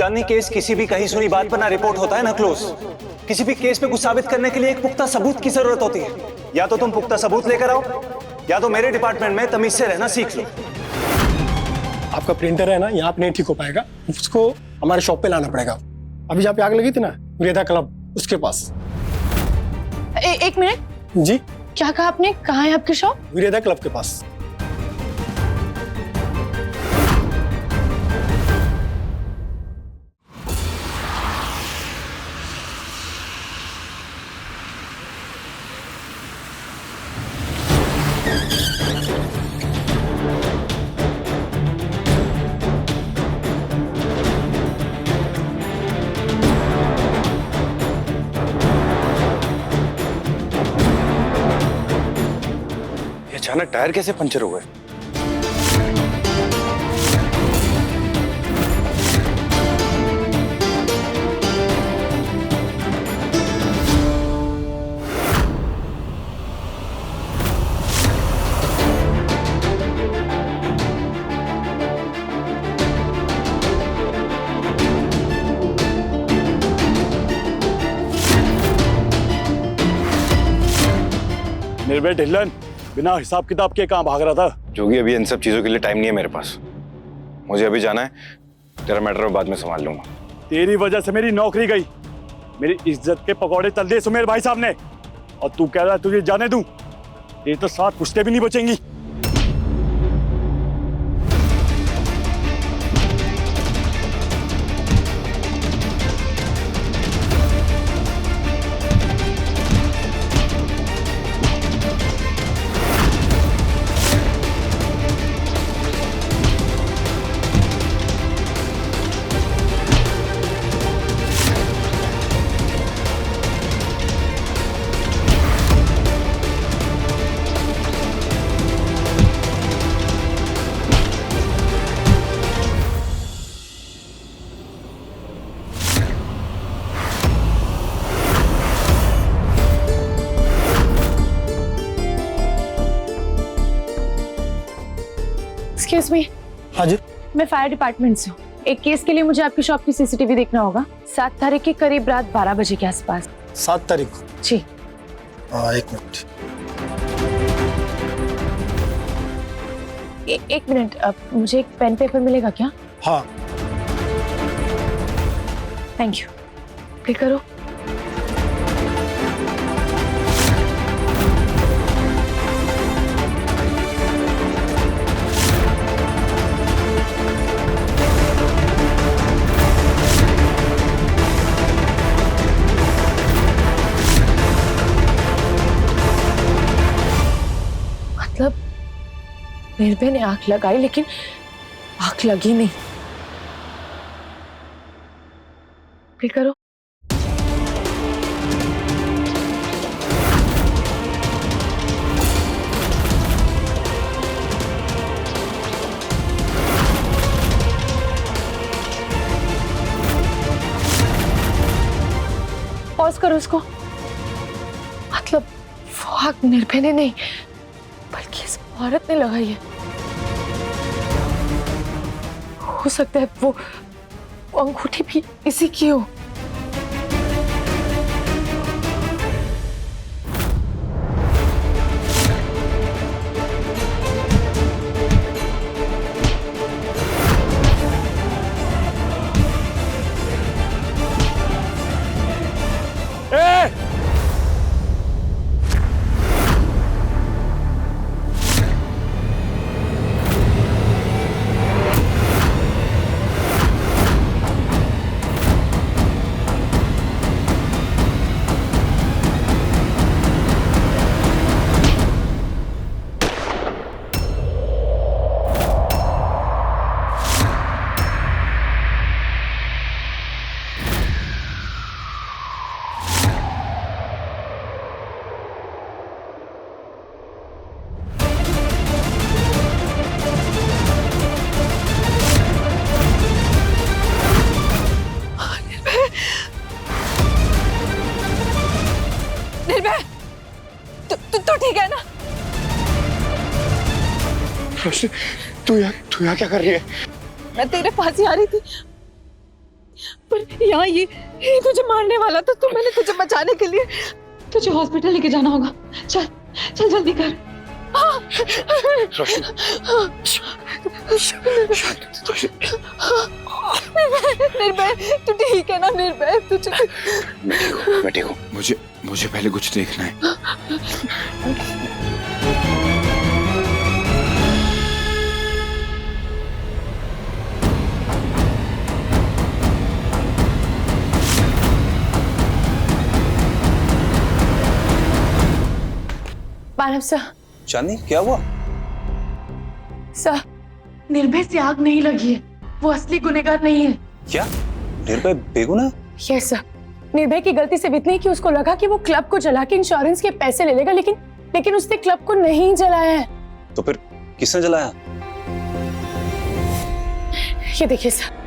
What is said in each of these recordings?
चांदनी case किसी भी कहीं सुनी बात पर ना रिपोर्ट होता है ना क्लोज। किसी भी केस पे कुछ साबित करने के लिए एक पुख्ता सबूत की जरूरत होती है। या तो तुम पुख्ता सबूत लेकर आओ या तो मेरे डिपार्टमेंट में तमीज से रहना सीख लो। आपका प्रिंटर है ना, यहाँ पे नहीं ठीक हो पाएगा, उसको हमारे शॉप पे लाना पड़ेगा। अभी जहाँ पे आग लगी थी ना, वेदा क्लब, उसके पास। एक मिनट जी, क्या कहा आपने? कहाँ है आपकी शॉप? वीरेदा क्लब के पास। अचानक टायर कैसे पंचर हो गए? निर्भय ढिल्लन, बिना हिसाब किताब के कहाँ भाग रहा था? जोगी, अभी इन सब चीजों के लिए टाइम नहीं है मेरे पास। मुझे अभी जाना है, तेरा मैटर बाद में संभाल लूंगा। तेरी वजह से मेरी नौकरी गई, मेरी इज्जत के पकौड़े तल दिए सुमेर भाई साहब ने, और तू कह रहा है तुझे जाने दूं? ये तो 7 पुश्ते भी नहीं बचेंगी। Excuse me. हाँ जी। मैं फायर डिपार्टमेंट से हूँ। एक केस के लिए मुझे आपकी शॉप की सीसीटीवी देखना होगा। 7 तारीख के करीब रात 12 बजे के आसपास। 7 तारीख को? जी। एक मिनट। एक मिनट, मुझे एक पेन पेपर मिलेगा क्या? हाँ। Thank you. क्लिक करो। मतलब निर्भय ने आग लगाई लेकिन आग लगी नहीं। क्लिक करो। पॉज करो इसको। मतलब वो आग निर्भय ने नहीं बल्कि इस औरत ने लगाई है। हो सकता है वो अंगूठी भी इसी की हो। तो ठीक है ना? रोशनी, तू यहाँ क्या कर रही है? मैं तेरे पास ही आ रही थी। पर यहाँ ये तुझे मारने वाला था, तो मैंने तुझे बचाने के लिए तुझे हॉस्पिटल लेके जाना होगा। चल चल जल्दी कर। निर्भय, तू ठीक है ना? निर्भय, तुझे मैं ठीक हूँ। मुझे पहले कुछ देखना है। मानव सर। चांदनी, क्या हुआ? सर, निर्भय से आग नहीं लगी है, वो असली गुनहगार नहीं है। क्या? निर्भय बेगुनाह? यस सर, निर्भय की गलती सिर्फ इतनी कि उसको लगा कि वो क्लब को जला के इंश्योरेंस के पैसे ले लेगा, लेकिन उसने क्लब को नहीं जलाया है। तो फिर किसने जलाया? ये देखिए sir.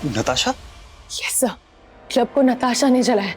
Natasha? Yes sir, club को नताशा ने जलाया।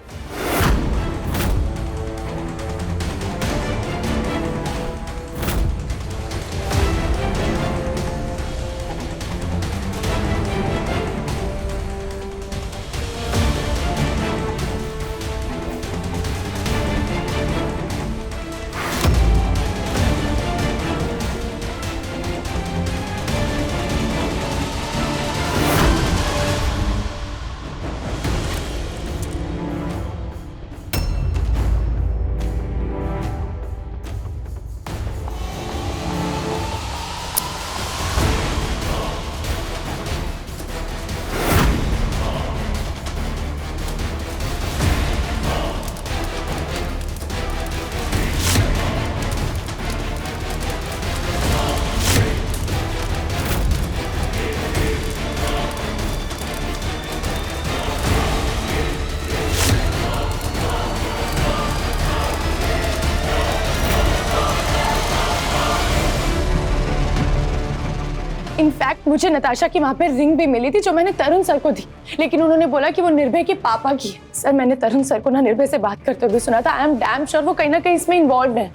इनफैक्ट मुझे नताशा की वहां पे रिंग भी मिली थी जो मैंने तरुण सर को दी, लेकिन उन्होंने बोला कि वो निर्भय के पापा की है। सर, मैंने तरुण सर को ना निर्भय से बात करते हुए सुना था। आई एम डैम श्योर वो कहीं ना कहीं इसमें इन्वॉल्व है।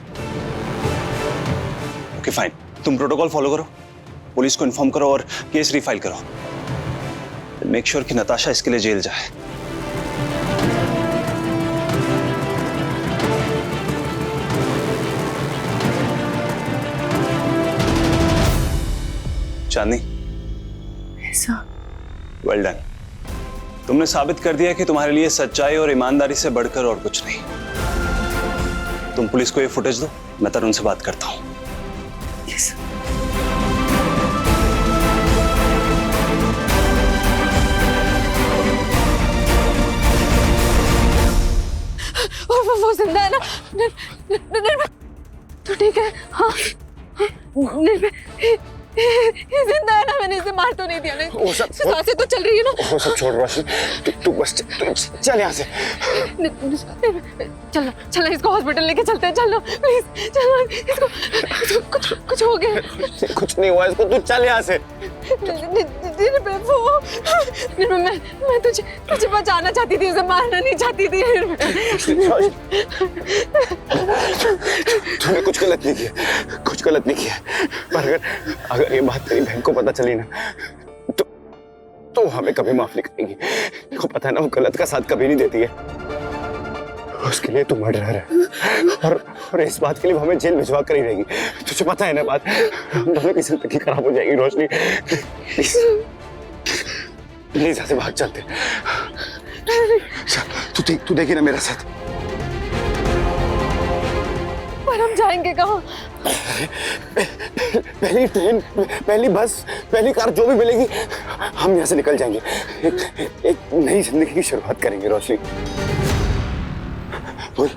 ओके फाइन, तुम प्रोटोकॉल फॉलो करो, पुलिस को इन्फॉर्म करो और केस रिफाइल करो। मेक श्योर कि नताशा इसके लिए जेल जाए। चांदनी, वेल डन। तुमने साबित कर दिया कि तुम्हारे लिए सच्चाई और ईमानदारी से बढ़कर और कुछ नहीं। तुम पुलिस को ये फुटेज दो, मैं तरुण से बात करता हूं। yes. वो जिंदा है ना? निर्भय, तू ठीक है? हाँ, निर्भय जिंदा है ना? मैंने इसे मार तो नहीं दिया ना? वो सब सांसें तो चल रही है ना? वो सब छोड़ रोशनी, तू बस चल यहाँ से। चलो चलो, इसको हॉस्पिटल लेके चलते हैं। चलो प्लीज, चलो। इसको कुछ हो गया? कुछ नहीं हुआ इसको, तू चल यहाँ से। मैं तुझे बचाना चाहती थी, उसे मारना नहीं चाहती थी। तूने कुछ गलत नहीं किया, कुछ गलत नहीं किया। पर अगर ये बात तेरी बहन को पता चली ना, तो हमें कभी माफ नहीं करेंगी। देखो पता है ना, वो गलत का साथ कभी नहीं देती है। उसके लिए तू मर्डरर है और इस बात के लिए वो हमें जेल भिजवा कर ही रहेगी। तुझे पता है ना बात? हम दोनों की जिंदगी खराब हो जाएगी रोशनी। प्लीज यहाँ से भाग चलते। तू देखी ना मेरा साथ। पर हम जाएंगे कहाँ? पहली ट्रेन, पहली बस, पहली कार जो भी मिलेगी, हम यहाँ से निकल जाएंगे। एक नई जिंदगी की शुरुआत करेंगे रोशनी। बोल।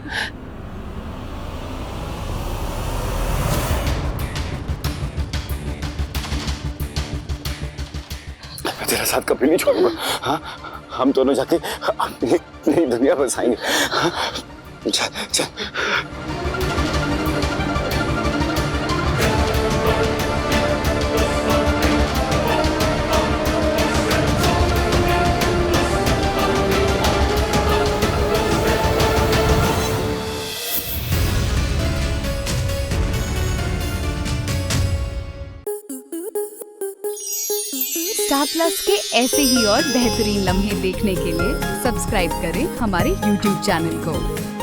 मैं तेरा साथ कभी नहीं छोड़ूंगा। हाँ, हम दोनों जाके अपनी नई दुनिया बसाएंगे। हाँ? चल चल। स्टार प्लस के ऐसे ही और बेहतरीन लम्हे देखने के लिए सब्सक्राइब करें हमारे YouTube चैनल को।